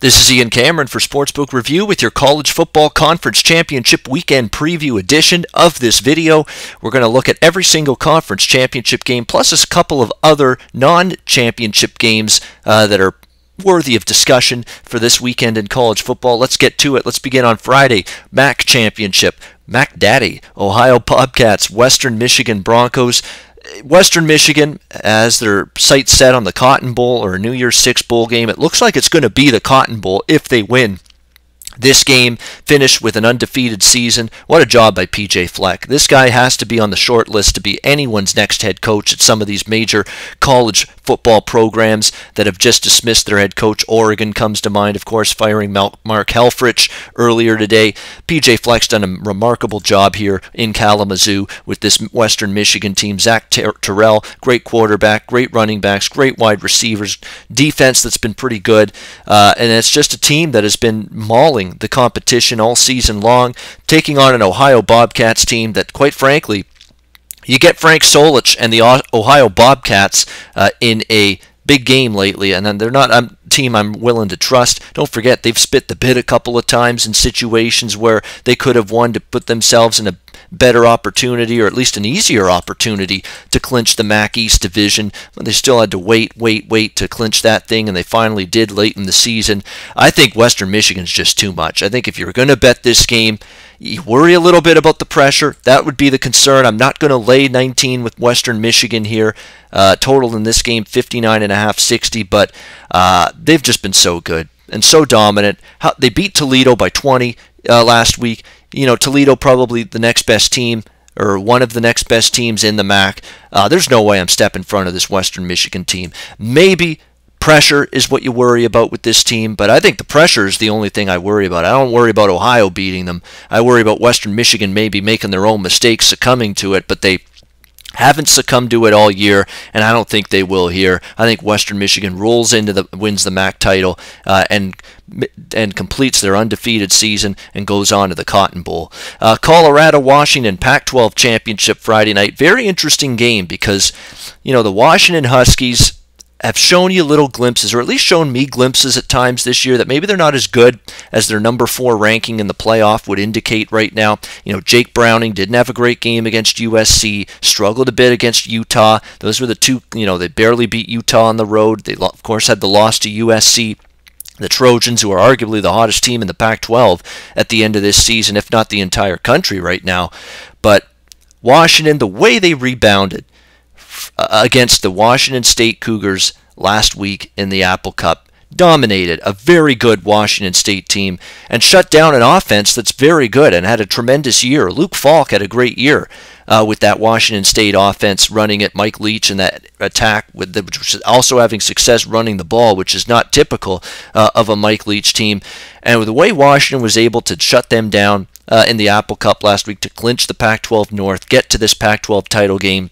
This is Ian Cameron for Sportsbook Review with your College Football Conference Championship Weekend Preview edition of this video. We're going to look at every single conference championship game, plus a couple of other non-championship games that are worthy of discussion for this weekend in college football. Let's get to it. Let's begin on Friday. MAC Championship. macdaddy, Ohio Bobcats, Western Michigan Broncos. Western Michigan has their sights set on the Cotton Bowl or a New Year's Six bowl game. It looks like it's going to be the Cotton Bowl if they win. This game finished with an undefeated season. What a job by PJ Fleck. This guy has to be on the short list to be anyone's next head coach at some of these major college football programs that have just dismissed their head coach. Oregon comes to mind, of course, firing Mark Helfrich earlier today. PJ Fleck's done a remarkable job here in Kalamazoo with this Western Michigan team. Zach Terrell, great quarterback, great running backs, great wide receivers, defense that's been pretty good, and it's just a team that has been mauling the competition all season long, taking on an Ohio Bobcats team that, quite frankly, you get Frank Solich and the Ohio Bobcats in a big game lately, and then they're not a team I'm willing to trust. Don't forget, they've spit the bit a couple of times in situations where they could have won to put themselves in a better opportunity, or at least an easier opportunity, to clinch the MAC East division. They still had to wait to clinch that thing, and they finally did late in the season. I think Western Michigan's just too much. I think if you're going to bet this game, you worry a little bit about the pressure. That would be the concern. I'm not going to lay 19 with Western Michigan here. Total in this game, 59.5, 60, but they've just been so good and so dominant. They beat Toledo by 20 last week. You know, Toledo probably the next best team, or one of the next best teams in the MAC. There's no way I'm stepping in front of this Western Michigan team. Maybe pressure is what you worry about with this team, but I think the pressure is the only thing I worry about. I don't worry about Ohio beating them. I worry about Western Michigan maybe making their own mistakes, succumbing to it, but they haven't succumbed to it all year, and I don't think they will here. I think Western Michigan wins the MAC title and completes their undefeated season and goes on to the Cotton Bowl. Colorado-Washington Pac-12 Championship Friday night. Very interesting game because, you know, the Washington Huskies have shown you little glimpses, or at least shown me glimpses at times this year, that maybe they're not as good as their number 4 ranking in the playoff would indicate right now. You know, Jake Browning didn't have a great game against USC, struggled a bit against Utah. Those were the two, you know, they barely beat Utah on the road. They, of course, had the loss to USC. The Trojans, who are arguably the hottest team in the Pac-12 at the end of this season, if not the entire country right now. But Washington, the way they rebounded against the Washington State Cougars last week in the Apple Cup, dominated a very good Washington State team and shut down an offense that's very good and had a tremendous year. Luke Falk had a great year with that Washington State offense running at Mike Leach and that attack, which was also having success running the ball, which is not typical of a Mike Leach team. And with the way Washington was able to shut them down in the Apple Cup last week to clinch the Pac-12 North, get to this Pac-12 title game,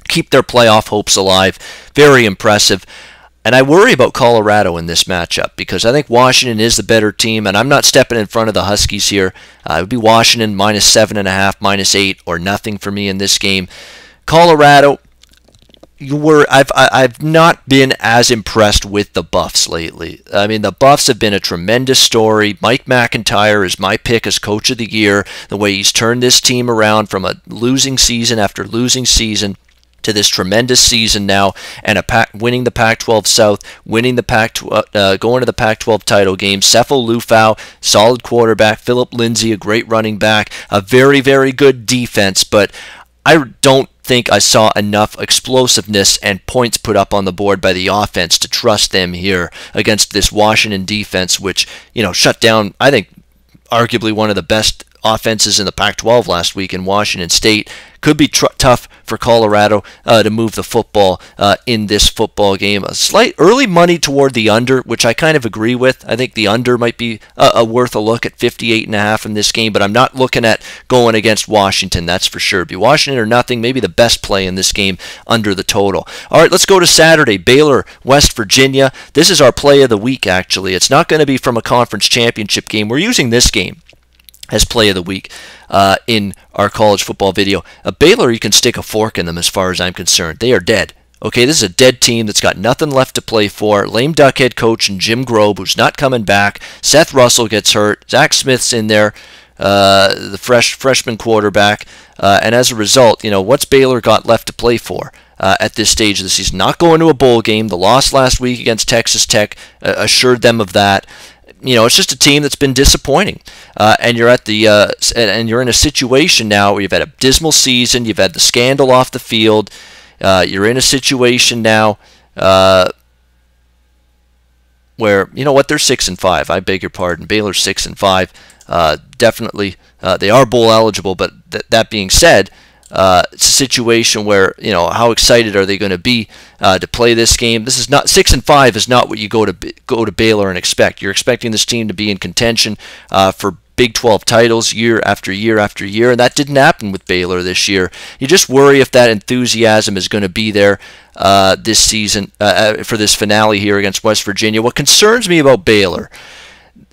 keep their playoff hopes alive. Very impressive. And I worry about Colorado in this matchup because I think Washington is the better team, and I'm not stepping in front of the Huskies here. It would be Washington -7.5, -8, or nothing for me in this game. Colorado, I've not been as impressed with the Buffs lately. I mean, the Buffs have been a tremendous story. Mike McIntyre is my pick as Coach of the Year. The way he's turned this team around from a losing season after losing season to this tremendous season now, and winning the Pac-12 South, winning the going to the Pac-12 title game. Sefo Lufau, solid quarterback. Philip Lindsay, a great running back. A very, very good defense, but I don't think I saw enough explosiveness and points put up on the board by the offense to trust them here against this Washington defense, which, you know, shut down, I think, arguably one of the best offenses in the Pac-12 last week in Washington State. Could be tough for Colorado to move the football in this football game. A slight early money toward the under, which I kind of agree with. I think the under might be worth a look at 58.5 in this game, but I'm not looking at going against Washington, that's for sure. Be Washington or nothing, maybe the best play in this game under the total. All right, let's go to Saturday. Baylor, West Virginia. This is our play of the week, actually. It's not going to be from a conference championship game. We're using this game as play of the week in our college football video. Baylor, you can stick a fork in them as far as I'm concerned. They are dead. Okay, this is a dead team that's got nothing left to play for. Lame duck head coach and Jim Grobe, who's not coming back. Seth Russell gets hurt. Zach Smith's in there, the freshman quarterback. And as a result, what's Baylor got left to play for at this stage of the season? Not going to a bowl game. The loss last week against Texas Tech assured them of that. It's just a team that's been disappointing, and you're and you're in a situation now where you've had a dismal season. You've had the scandal off the field. You're in a situation now where they're 6-5. I beg your pardon. Baylor's 6-5. Definitely, they are bowl eligible. But that being said, it's a situation where how excited are they going to be to play this game? This is not 6-5 is not what you go to Baylor and expect. You're expecting this team to be in contention for Big 12 titles year after year after year, and that didn't happen with Baylor this year. You just worry if that enthusiasm is going to be there this season for this finale here against West Virginia. What concerns me about Baylor,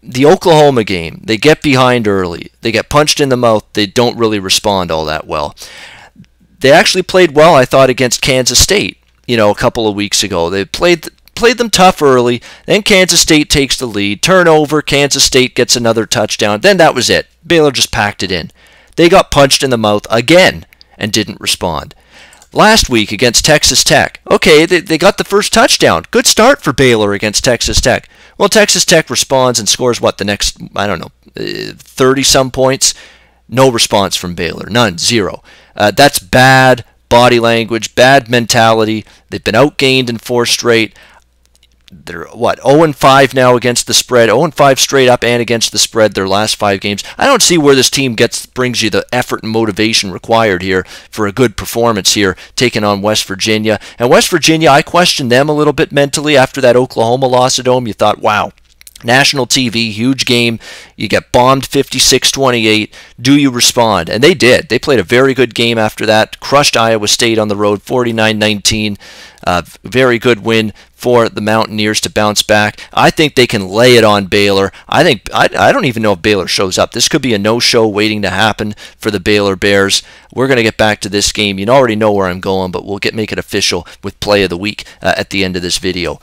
the Oklahoma game, they get behind early. They get punched in the mouth. They don't really respond all that well. They actually played well, I thought, against Kansas State, a couple of weeks ago. They played them tough early. Then Kansas State takes the lead. Turnover, Kansas State gets another touchdown. Then that was it. Baylor just packed it in. They got punched in the mouth again and didn't respond. Last week against Texas Tech, okay, they got the first touchdown. Good start for Baylor against Texas Tech. Well, Texas Tech responds and scores, the next, 30-some points? No response from Baylor. None. Zero. That's bad body language, bad mentality. They've been outgained in 4 straight. They're 0-5 now against the spread, 0-5 straight up and against the spread their last 5 games. I don't see where this team brings you the effort and motivation required here for a good performance here, taking on West Virginia. And West Virginia, I questioned them a little bit mentally after that Oklahoma loss at home. You thought, wow, national TV, huge game. You get bombed 56-28. Do you respond? And they did. They played a very good game after that. Crushed Iowa State on the road, 49-19. Very good win for the Mountaineers to bounce back. I think they can lay it on Baylor. I don't even know if Baylor shows up. This could be a no-show waiting to happen for the Baylor Bears. We're going to get back to this game. You already know where I'm going, but we'll make it official with Play of the Week at the end of this video.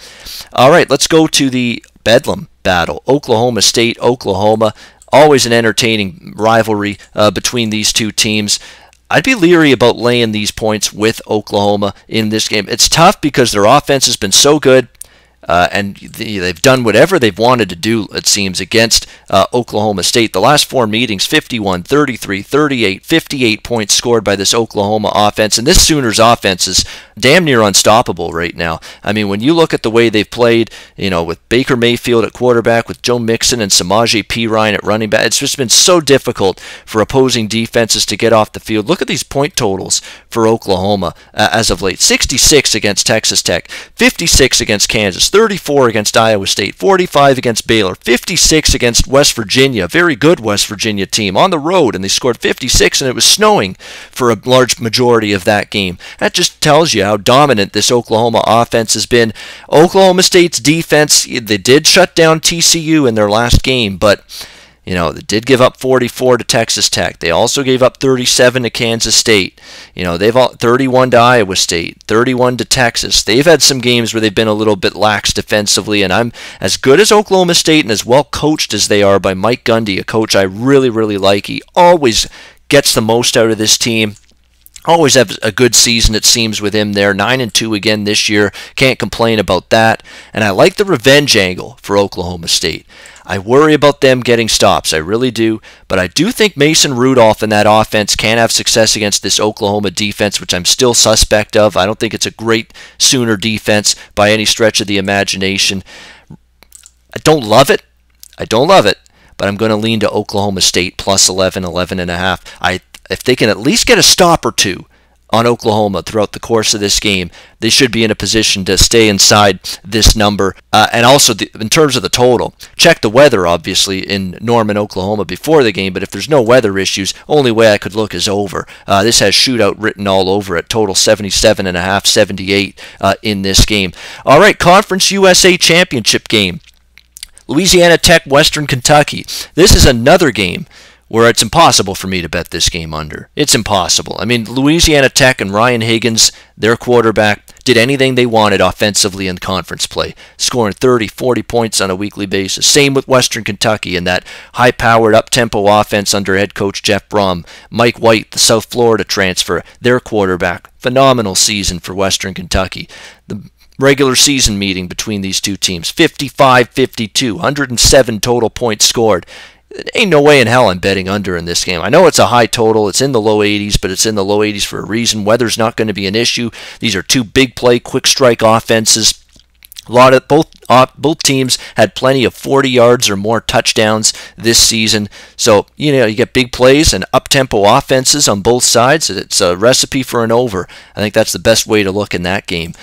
All right, let's go to the Bedlam battle. Oklahoma State, Oklahoma. Always an entertaining rivalry between these two teams. I'd be leery about laying these points with Oklahoma in this game. It's tough because their offense has been so good, and they've done whatever they've wanted to do, it seems, against Oklahoma State. The last 4 meetings, 51, 33, 38, 58 points scored by this Oklahoma offense, and this Sooners offense is damn near unstoppable right now. I mean, when you look at the way they've played, with Baker Mayfield at quarterback, with Joe Mixon and Samaje Perine at running back, it's just been so difficult for opposing defenses to get off the field. Look at these point totals for Oklahoma as of late. 66 against Texas Tech, 56 against Kansas, 34 against Iowa State, 45 against Baylor, 56 against West Virginia, a very good West Virginia team, on the road, and they scored 56, and it was snowing for a large majority of that game. That just tells you how dominant this Oklahoma offense has been. Oklahoma State's defense, they did shut down TCU in their last game, but they did give up 44 to Texas Tech. They also gave up 37 to Kansas State. They've 31 to Iowa State, 31 to Texas. They've had some games where they've been a little bit lax defensively, and I'm as good as Oklahoma State and as well coached as they are by Mike Gundy, a coach I really, really like. He always gets the most out of this team. Always have a good season, it seems, with him there. 9-2 again this year. Can't complain about that. And I like the revenge angle for Oklahoma State. I worry about them getting stops. I really do. But I do think Mason Rudolph and that offense can have success against this Oklahoma defense, which I'm still suspect of. I don't think it's a great Sooner defense by any stretch of the imagination. I don't love it. But I'm going to lean to Oklahoma State plus 11, 11.5. If they can at least get a stop or two on Oklahoma throughout the course of this game, they should be in a position to stay inside this number. And also, in terms of the total, check the weather, obviously, in Norman, Oklahoma before the game, but if there's no weather issues, only way I could look is over. This has shootout written all over it, total 77.5, 78 in this game. All right, Conference USA Championship game. Louisiana Tech, Western Kentucky. This is another game where it's impossible for me to bet this game under. It's impossible. I mean, Louisiana Tech and Ryan Higgins, their quarterback, did anything they wanted offensively in conference play, scoring 30, 40 points on a weekly basis. Same with Western Kentucky and that high-powered, up-tempo offense under head coach Jeff Brom. Mike White, the South Florida transfer, their quarterback. Phenomenal season for Western Kentucky. The regular season meeting between these two teams, 55-52, 107 total points scored. Ain't no way in hell I'm betting under in this game. I know it's a high total. It's in the low 80s, but it's in the low 80s for a reason. Weather's not going to be an issue. These are two big play, quick strike offenses. A lot of both teams had plenty of 40 yards or more touchdowns this season. So, you get big plays and up-tempo offenses on both sides. It's a recipe for an over. I think that's the best way to look in that game.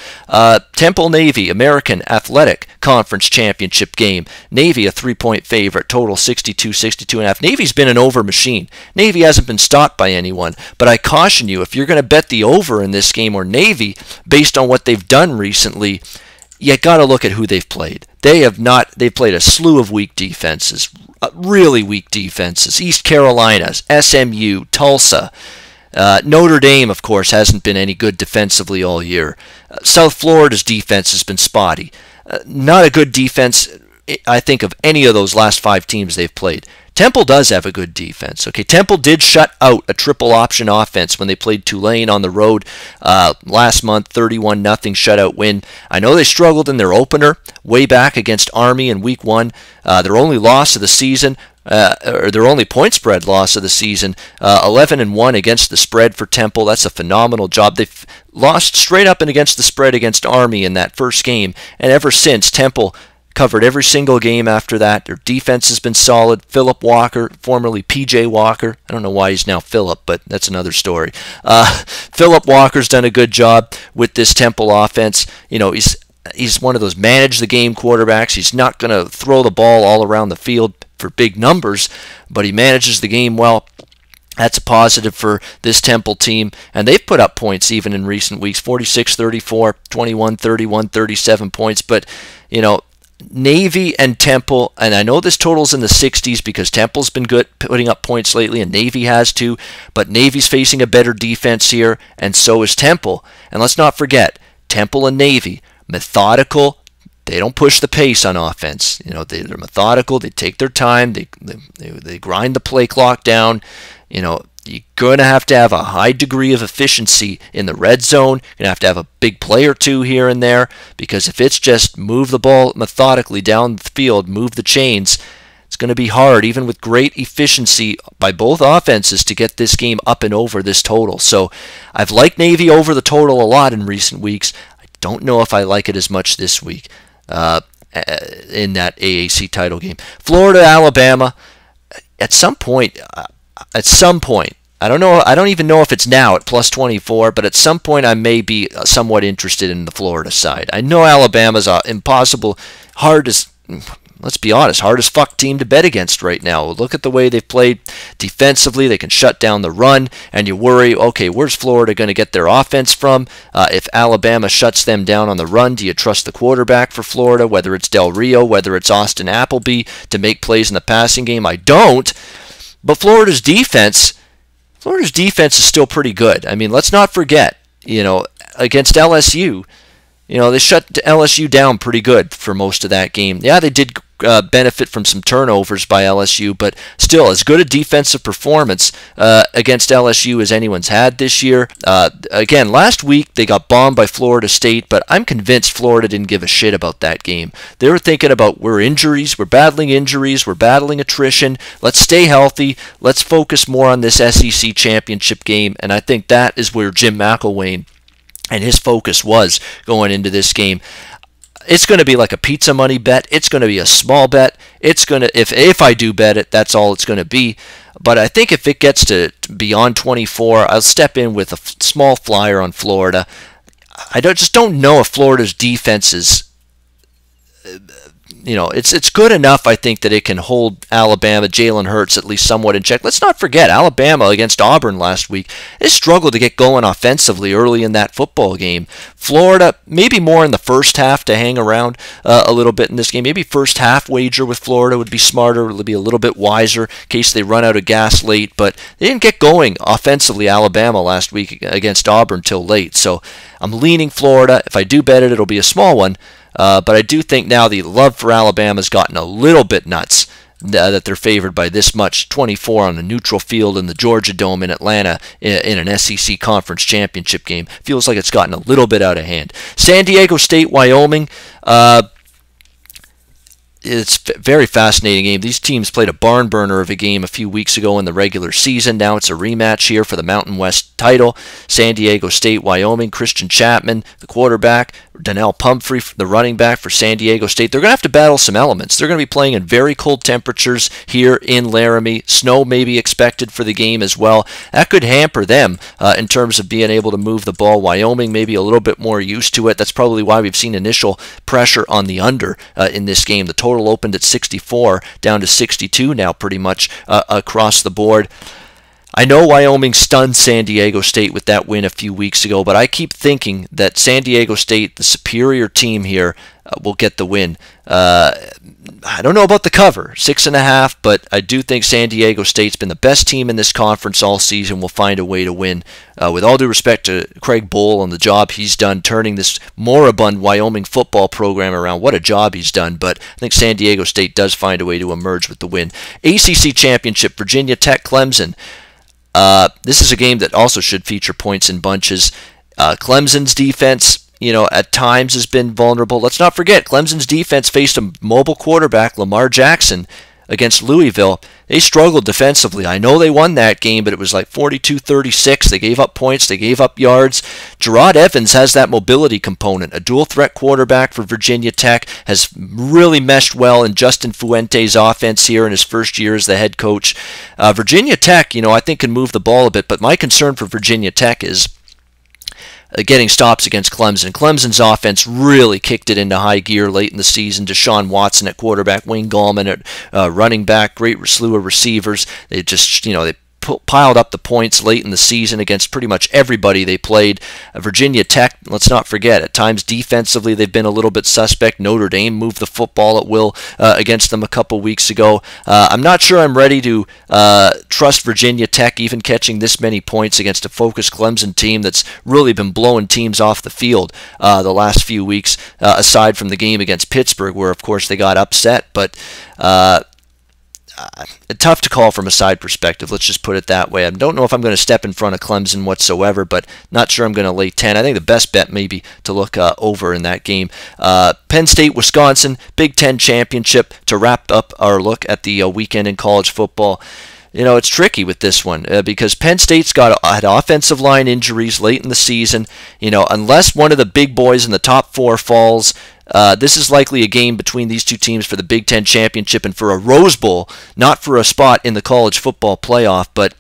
Temple Navy, American Athletic Conference Championship game. Navy a 3-point favorite, total 62-62.5. Navy's been an over machine. Navy hasn't been stopped by anyone, but I caution you, if you're going to bet the over in this game or Navy, based on what they've done recently, you got to look at who they've played. They've played a slew of weak defenses, really weak defenses. East Carolina, SMU, Tulsa. Notre Dame, of course, hasn't been any good defensively all year. South Florida's defense has been spotty. Not a good defense, I think, of any of those last 5 teams they've played. Temple does have a good defense. Okay, Temple did shut out a triple option offense when they played Tulane on the road last month, 31-0 shutout win. I know they struggled in their opener way back against Army in Week 1. Their only loss of the season, or their only point spread loss of the season, 11-1 against the spread for Temple. That's a phenomenal job. They've lost straight up and against the spread against Army in that first game, and ever since, Temple covered every single game after that. Their defense has been solid. Philip Walker, formerly PJ Walker. I don't know why he's now Philip, but that's another story. Philip Walker's done a good job with this Temple offense. He's one of those manage the game quarterbacks. He's not going to throw the ball all around the field for big numbers, but he manages the game well. That's a positive for this Temple team, and they've put up points even in recent weeks, 46-34, 21-31, 37 points, but, Navy and Temple, and I know this total's in the 60s because Temple's been good putting up points lately, and Navy has too, but Navy's facing a better defense here, and so is Temple. And let's not forget, Temple and Navy, methodical. They don't push the pace on offense. They're methodical. They take their time. They grind the play clock down. You're going to have a high degree of efficiency in the red zone. You're going to have a big play or two here and there, because if it's just move the ball methodically down the field, move the chains, it's going to be hard, even with great efficiency by both offenses, to get this game up and over this total. So I've liked Navy over the total a lot in recent weeks. I don't know if I like it as much this week in that AAC title game. Florida, Alabama, at some point, I don't know. I don't even know if it's now at plus 24, but at some point I may be somewhat interested in the Florida side. I know Alabama's impossible, let's be honest, hard as fuck team to bet against right now. Look at the way they've played defensively. They can shut down the run, and you worry, okay, where's Florida going to get their offense from? If Alabama shuts them down on the run, do you trust the quarterback for Florida, whether it's Del Rio, whether it's Austin Appleby, to make plays in the passing game? I don't. But Florida's defense is still pretty good. I mean, let's not forget, against LSU, they shut LSU down pretty good for most of that game. Yeah, they did benefit from some turnovers by LSU, but still, as good a defensive performance against LSU as anyone's had this year. Again, last week they got bombed by Florida State, but I'm convinced Florida didn't give a shit about that game. They were thinking about, we're battling injuries, we're battling attrition, let's stay healthy, let's focus more on this SEC Championship game, and I think that is where Jim McElwain and his focus was going into this game. It's going to be like a pizza money bet. It's going to be a small bet. It's going to, if I do bet it, that's all it's going to be. But I think if it gets to beyond 24, I'll step in with a small flyer on Florida. I just don't know if Florida's defense is it's good enough, I think, that it can hold Alabama, Jalen Hurts, at least somewhat in check. Let's not forget, Alabama against Auburn last week, they struggled to get going offensively early in that football game. Florida, maybe more in the first half to hang around a little bit in this game. Maybe first half wager with Florida would be smarter, would be a little bit wiser in case they run out of gas late. But they didn't get going offensively, Alabama, last week against Auburn till late. So I'm leaning Florida. If I do bet it, it'll be a small one. But I do think now the love for Alabama has gotten a little bit nuts, that they're favored by this much, 24 on a neutral field in the Georgia Dome in Atlanta in an SEC Conference Championship game. Feels like it's gotten a little bit out of hand. San Diego State, Wyoming. It's a very fascinating game. These teams played a barn burner of a game a few weeks ago in the regular season. Now it's a rematch here for the Mountain West title. San Diego State, Wyoming. Christian Chapman, the quarterback. Donnell Pumphrey, the running back for San Diego State. They're going to have to battle some elements. They're going to be playing in very cold temperatures here in Laramie. Snow may be expected for the game as well. That could hamper them in terms of being able to move the ball. Wyoming may be a little bit more used to it. That's probably why we've seen initial pressure on the under in this game. The total opened at 64, down to 62 now pretty much across the board. I know Wyoming stunned San Diego State with that win a few weeks ago, but I keep thinking that San Diego State, the superior team here, will get the win. I don't know about the cover, 6.5, but I do think San Diego State's been the best team in this conference all season, will find a way to win. With all due respect to Craig Bohl and the job he's done turning this moribund Wyoming football program around, what a job he's done, but I think San Diego State does find a way to emerge with the win. ACC Championship, Virginia Tech, Clemson. This is a game that also should feature points in bunches. Clemson's defense, at times has been vulnerable. Let's not forget, Clemson's defense faced a mobile quarterback, Lamar Jackson, against Louisville. They struggled defensively. I know they won that game, but it was like 42-36. They gave up points. They gave up yards. Gerard Evans has that mobility component. A dual-threat quarterback for Virginia Tech, has really meshed well in Justin Fuente's offense here in his first year as the head coach. Virginia Tech, I think can move the ball a bit, but my concern for Virginia Tech is getting stops against Clemson. Clemson's offense really kicked it into high gear late in the season. Deshaun Watson at quarterback, Wayne Gallman at running back, great slew of receivers. They just, they piled up the points late in the season against pretty much everybody they played. Virginia Tech, let's not forget, at times defensively they've been a little bit suspect. Notre Dame moved the football at will against them a couple weeks ago. I'm not sure I'm ready to trust Virginia Tech even catching this many points against a focused Clemson team that's really been blowing teams off the field the last few weeks, aside from the game against Pittsburgh where of course they got upset. But tough to call from a side perspective, let's just put it that way. I don't know if I'm going to step in front of Clemson whatsoever, but not sure I'm going to lay 10. I think the best bet may be to look over in that game. Penn State, Wisconsin, Big Ten Championship to wrap up our look at the weekend in college football. It's tricky with this one because Penn State's had offensive line injuries late in the season. Unless one of the big boys in the top 4 falls, this is likely a game between these two teams for the Big Ten Championship and for a Rose Bowl, not for a spot in the college football playoff. But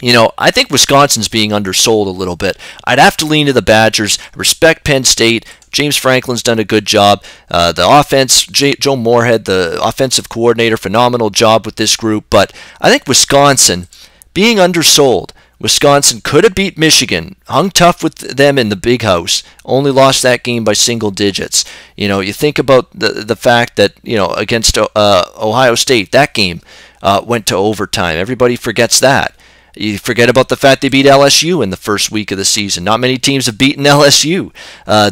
I think Wisconsin's being undersold a little bit. I'd have to lean to the Badgers. Respect Penn State. James Franklin's done a good job. The offense, Joe Moorhead, the offensive coordinator, phenomenal job with this group. But I think Wisconsin, being undersold, Wisconsin could have beat Michigan, hung tough with them in the Big House, only lost that game by single digits. You think about the fact that, against Ohio State, that game went to overtime. Everybody forgets that. You forget about the fact they beat LSU in the first week of the season. Not many teams have beaten LSU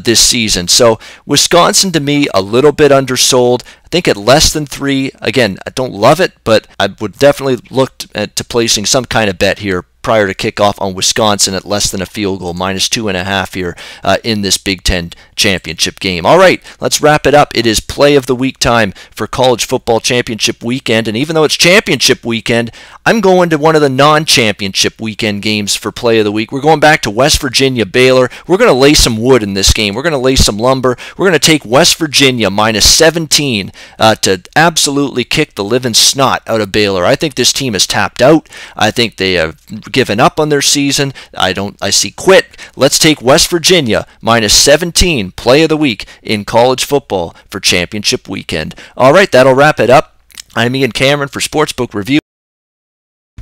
this season. So Wisconsin, to me, a little bit undersold. I think at less than 3. Again, I don't love it, but I would definitely look to placing some kind of bet here prior to kickoff on Wisconsin at less than a field goal, -2.5 here in this Big Ten Championship game. All right, let's wrap it up. It is play of the week time for College Football Championship weekend, and even though it's championship weekend, I'm going to one of the non-championship weekend games for play of the week. We're going back to West Virginia, Baylor. We're going to lay some wood in this game. We're going to lay some lumber. We're going to take West Virginia -17 to absolutely kick the living snot out of Baylor. I think this team is tapped out. I think they have given up on their season. I see quit. Let's take West Virginia minus 17 play of the week in college football for championship weekend. All right, that'll wrap it up. I'm Ian Cameron for Sportsbook Review.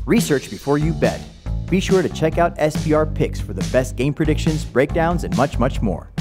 Research before you bet. Be sure to check out SPR Picks for the best game predictions, breakdowns, and much, much more.